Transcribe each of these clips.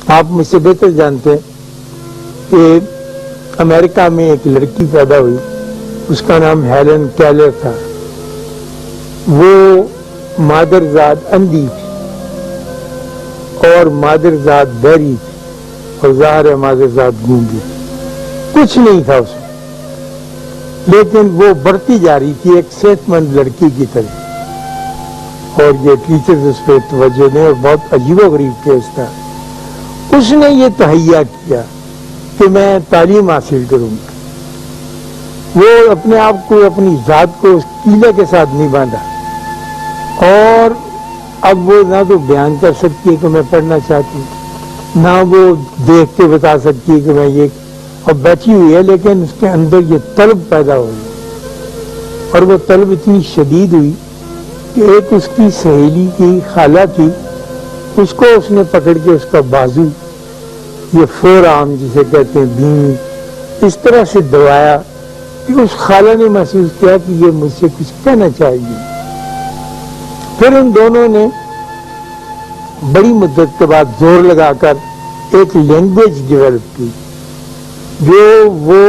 آپ مجھ سے بہتر جانتے ہیں کہ امریکہ میں ایک لڑکی پیدا ہوئی، اس کا نام ہیلن کیلر تھا۔ وہ مادرزاد اندھی تھی اور مادرزاد بہری تھی، اور ظاہر ہے مادرزاد گونگی تھی، کچھ نہیں تھا اس میں، لیکن وہ بڑھتی جا رہی تھی ایک صحت مند لڑکی کی طرح، اور یہ ٹیچرز اس پہ توجہ دیں، اور بہت عجیب و غریب کیس تھا۔ اس نے یہ تہیہ کیا کہ میں تعلیم حاصل کروں گا۔ وہ اپنے آپ کو، اپنی ذات کو اس قلعے کے ساتھ نہیں باندھا، اور اب وہ نہ تو بیان کر سکتی ہے کہ میں پڑھنا چاہتی ہوں، نہ وہ دیکھ کے بتا سکتی ہے کہ میں یہ، اور بیٹھی ہوئی ہے، لیکن اس کے اندر یہ طلب پیدا ہوئی، اور وہ طلب اتنی شدید ہوئی کہ ایک اس کی سہیلی کی خالہ تھی، اس کو اس نے پکڑ کے اس کا بازو، یہ فور آرم جسے کہتے ہیں بھین، اس طرح سے دبایا کہ اس خالہ نے محسوس کیا کہ یہ مجھ سے کچھ کہنا چاہیے۔ پھر ان دونوں نے بڑی مدت کے بعد زور لگا کر ایک لینگویج ڈیولپ کی، جو وہ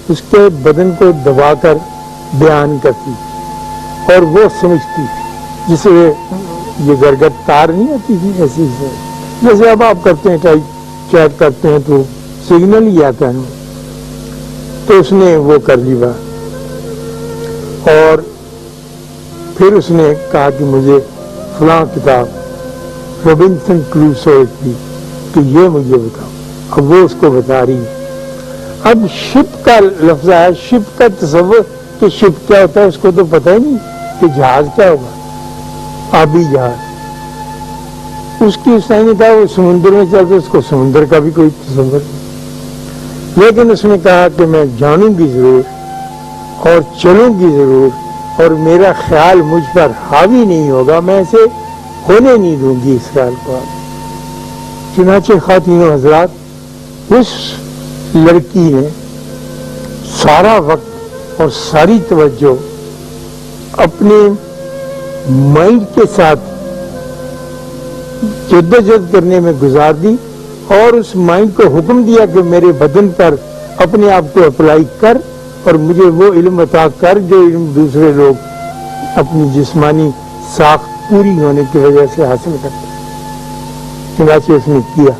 اس کے بدن کو دبا کر بیان کرتی تھی اور وہ سمجھتی تھی، جسے یہ گرگت تار نہیں آتی تھی ایسی سے، جیسے اب آپ کرتے ہیں ٹائپ چیٹ کرتے ہیں تو سگنل ہی آتا ہے، تو اس نے وہ کر لی بات، اور پھر اس نے کہا کہ مجھے فلاں کتاب رابنسن کروسو کی کہ یہ مجھے بتاؤ۔ اب وہ اس کو بتا رہی ہے۔ اب شپ کا لفظ ہے، شپ کا تصور کہ شپ کیا ہوتا ہے اس کو تو پتہ ہی نہیں کہ جہاز کیا ہوگا، آبی جہاز۔ اس کی اس نے کہا وہ سمندر میں چلتے، اس کو سمندر کا بھی کوئی تصور نہیں، لیکن اس نے کہا کہ میں جانوں گی ضرور اور چلوں گی ضرور، اور میرا خیال مجھ پر حاوی نہیں ہوگا، میں اسے ہونے نہیں دوں گی اس خیال کو۔ چنانچہ خواتین و حضرات، اس لڑکی نے سارا وقت اور ساری توجہ اپنے مائنڈ کے ساتھ جدوجہد کرنے میں گزار دی، اور اس مائنڈ کو حکم دیا کہ میرے بدن پر اپنے آپ کو اپلائی کر اور مجھے وہ علم عطا کر جو علم دوسرے لوگ اپنی جسمانی ساخت پوری ہونے کی وجہ سے حاصل کرتے ہیں۔ چنانچہ اس نے کیا،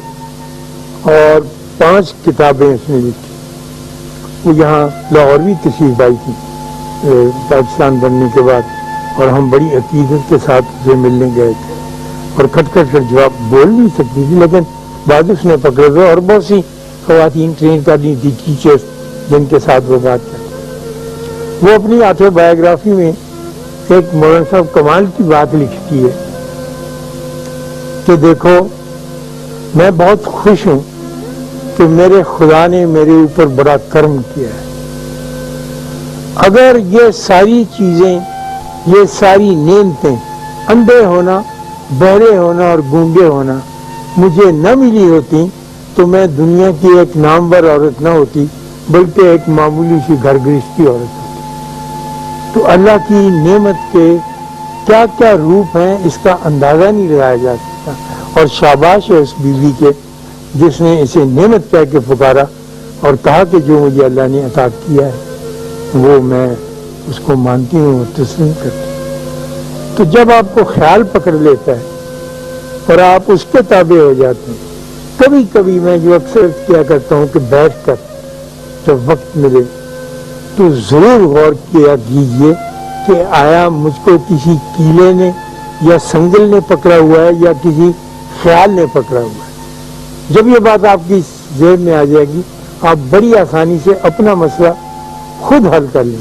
اور 5 کتابیں اس نے لکھی۔ وہ یہاں لاہور بھی تشریف آئی تھی پاکستان بننے کے بعد، اور ہم بڑی عقیدت کے ساتھ اسے ملنے گئے تھے، اور کھٹ کھٹ کر جواب بول نہیں سکتی تھی، لیکن بعد اس نے پکڑے ہوئے، اور بہت سی خواتین ٹرین کرنی تھی، ٹیچرز جن کے ساتھ وہ بات کرتی۔ وہ اپنی آٹو بایوگرافی میں ایک مولانا صاحب کمال کی بات لکھتی ہے کہ دیکھو میں بہت خوش ہوں کہ میرے خدا نے میرے اوپر بڑا کرم کیا ہے۔ اگر یہ ساری چیزیں، یہ ساری نعمتیں، اندھے ہونا، بہرے ہونا اور گونگے ہونا مجھے نہ ملی ہوتی تو میں دنیا کی ایک نامور عورت نہ ہوتی، بلکہ ایک معمولی سی گھر گرہستی عورت ہوتی۔ تو اللہ کی نعمت کے کیا کیا روپ ہیں اس کا اندازہ نہیں لگایا جا سکتا، اور شاباش ہے اس بیوی کے جس نے اسے نعمت کہہ کے پکارا اور کہا کہ جو مجھے اللہ نے عطا کیا ہے وہ میں اس کو مانتی ہوں اور تسلیم کرتی ہوں۔ تو جب آپ کو خیال پکڑ لیتا ہے اور آپ اس کے تابع ہو جاتے ہیں، کبھی کبھی میں جو اکثر کیا کرتا ہوں کہ بیٹھ کر جب وقت ملے تو ضرور غور کیا کیجیے کہ آیا مجھ کو کسی کیلے نے یا سنگل نے پکڑا ہوا ہے یا کسی خیال نے پکڑا ہوا ہے۔ جب یہ بات آپ کی ذہن میں آ جائے گی، آپ بڑی آسانی سے اپنا مسئلہ خود حل کر لیں۔